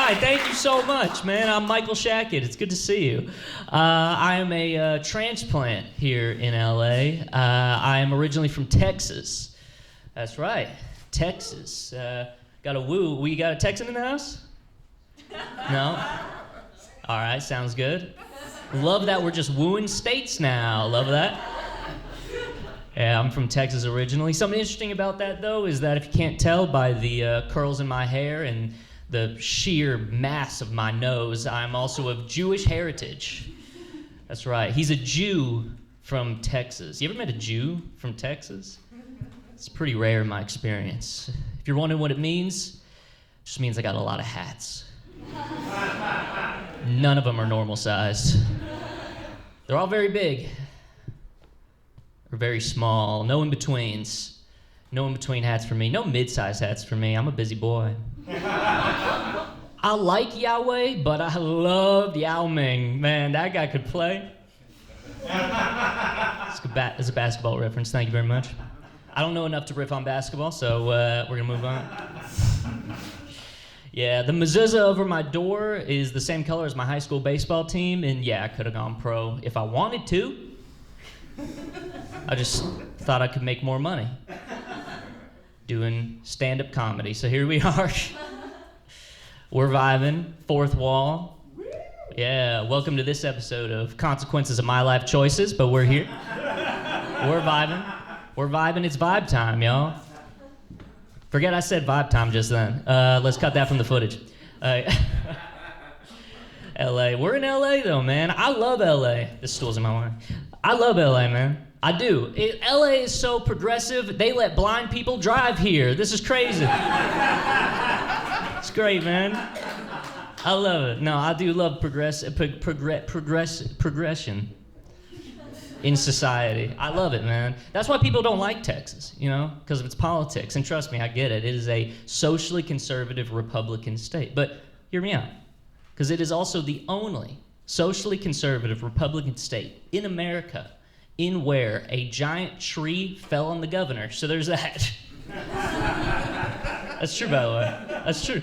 Hi, thank you so much, man. I'm Michael Shacket. It's good to see you. I am a transplant here in LA. I am originally from Texas. That's right, Texas. Got a woo. We got a Texan in the house? No? All right, sounds good. Love that we're just wooing states now. Love that. Yeah, I'm from Texas originally. Something interesting about that, though, is that if you can't tell by the curls in my hair and the sheer mass of my nose, I'm also of Jewish heritage. That's right. He's a Jew from Texas. You ever met a Jew from Texas? It's pretty rare in my experience. If you're wondering what it means, it just means I got a lot of hats. None of them are normal sized. They're all very big. Or very small. No in-betweens. No in-between hats for me. No mid-size hats for me. I'm a busy boy. I like Yahweh, but I loved Yao Ming. Man, that guy could play. It's a basketball reference. Thank you very much. I don't know enough to riff on basketball, so we're going to move on. Yeah, the mezuzah over my door is the same color as my high school baseball team, and yeah, I could have gone pro if I wanted to. I just thought I could make more money doing stand-up comedy. So here we are. We're vibing, fourth wall. Yeah, welcome to this episode of Consequences of My Life Choices, but we're here. We're vibing. We're vibing. It's vibe time, y'all. Forget I said vibe time just then. Let's cut that from the footage. LA. We're in LA though, man. I love LA. This stool's in my way. I love LA, man. I do. LA is so progressive, they let blind people drive here. This is crazy. It's great, man. I love it. No, I do love progression in society. I love it, man. That's why people don't like Texas, you know, because of its politics. And trust me, I get it. It is a socially conservative Republican state. But hear me out, because it is also the only socially conservative Republican state in America in where a giant tree fell on the governor. So there's that. That's true, by the way. That's true.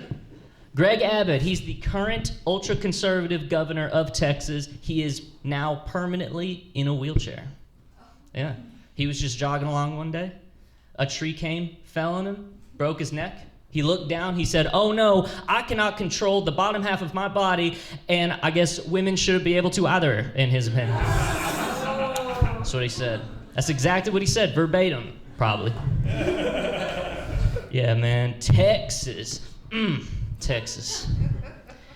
Greg Abbott, he's the current ultra-conservative governor of Texas. He is now permanently in a wheelchair. Yeah. He was just jogging along one day. A tree came, fell on him, broke his neck. He looked down, he said, "Oh no, I cannot control the bottom half of my body, and I guess women shouldn't be able to either," in his opinion. That's what he said. That's exactly what he said, verbatim, probably. Yeah, man, Texas. Texas.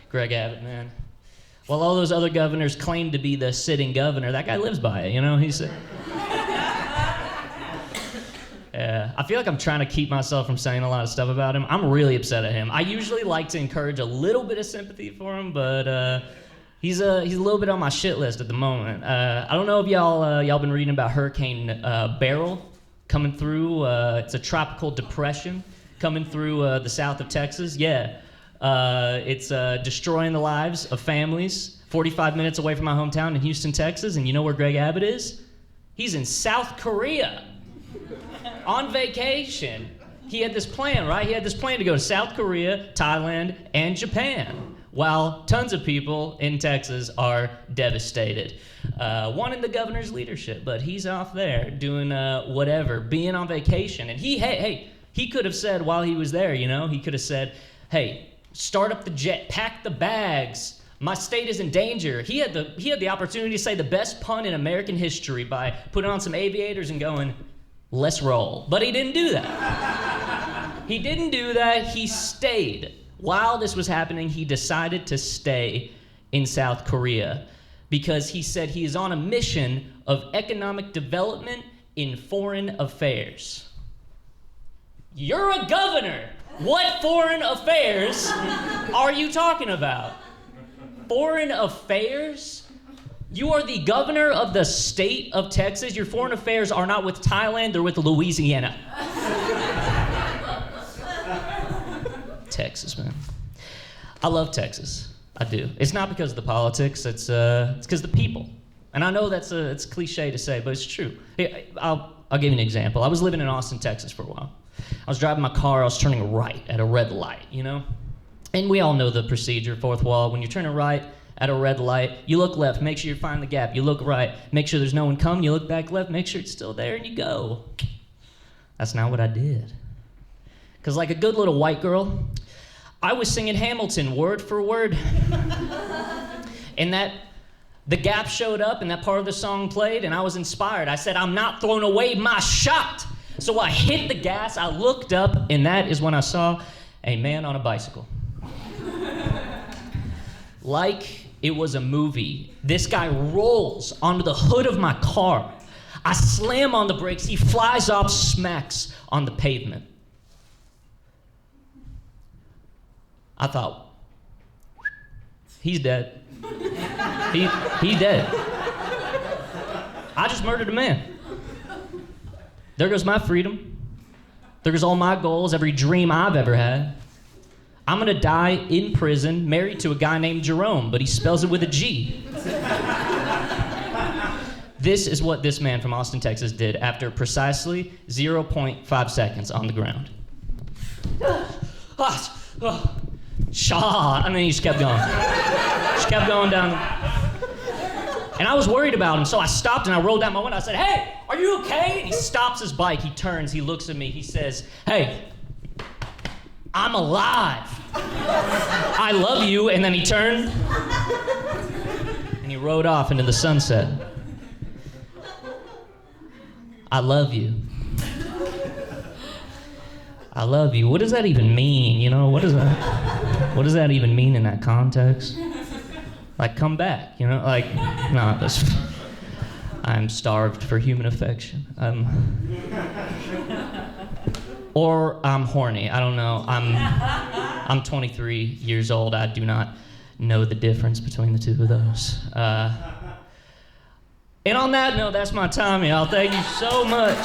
Greg Abbott, man. While all those other governors claim to be the sitting governor, that guy lives by it, you know? He's... Yeah, I feel like I'm trying to keep myself from saying a lot of stuff about him. I'm really upset at him. I usually like to encourage a little bit of sympathy for him, but he's a little bit on my shit list at the moment. I don't know if y'all been reading about Hurricane Beryl coming through. It's a tropical depression coming through the south of Texas. Yeah. It's destroying the lives of families 45 minutes away from my hometown in Houston, Texas. And you know where Greg Abbott is? He's in South Korea on vacation. He had this plan, right? He had this plan to go to South Korea, Thailand, and Japan, while tons of people in Texas are devastated. Wanting the governor's leadership, but he's off there doing whatever, being on vacation. And he could have said while he was there, you know, he could have said, "Hey, start up the jet, pack the bags. My state is in danger." He had the opportunity to say the best pun in American history by putting on some aviators and going, "Let's roll." But he didn't do that. He didn't do that. He stayed. While this was happening, he decided to stay in South Korea because he said he is on a mission of economic development in foreign affairs. You're a governor. What foreign affairs are you talking about? Foreign affairs? You are the governor of the state of Texas. Your foreign affairs are not with Thailand, they're with Louisiana. Texas, man. I love Texas. I do. It's not because of the politics, it's because of the people. And I know it's cliche to say, but it's true. I'll give you an example. I was living in Austin, Texas for a while. I was driving my car, I was turning right at a red light, you know? And we all know the procedure, fourth wall. When you're turning right at a red light, you look left, make sure you find the gap. You look right, make sure there's no one coming. You look back left, make sure it's still there, and you go. That's not what I did. Because like a good little white girl, I was singing Hamilton word for word. And the gap showed up and that part of the song played and I was inspired. I said, I'm not throwing away my shot. So I hit the gas, I looked up, and that is when I saw a man on a bicycle. Like it was a movie. This guy rolls onto the hood of my car. I slam on the brakes, he flies off, smacks on the pavement. I thought, he's dead. He's dead. I just murdered a man. There goes my freedom. There goes all my goals, every dream I've ever had. I'm gonna die in prison, married to a guy named Jerome, but he spells it with a G. This is what this man from Austin, Texas did after precisely 0.5 seconds on the ground. Shaw. I mean, he just kept going. Just kept going down. And I was worried about him, so I stopped and I rolled down my window. I said, hey, are you okay? And he stops his bike, he turns, he looks at me, he says, hey, I'm alive. I love you. And then he turned and he rode off into the sunset. I love you. I love you. What does that even mean? You know, what does that even mean in that context? Like, come back, you know? Like, no, I'm starved for human affection. Or I'm horny. I don't know. I'm 23 years old. I do not know the difference between the two of those. And on that note, that's my time, y'all. Thank you so much.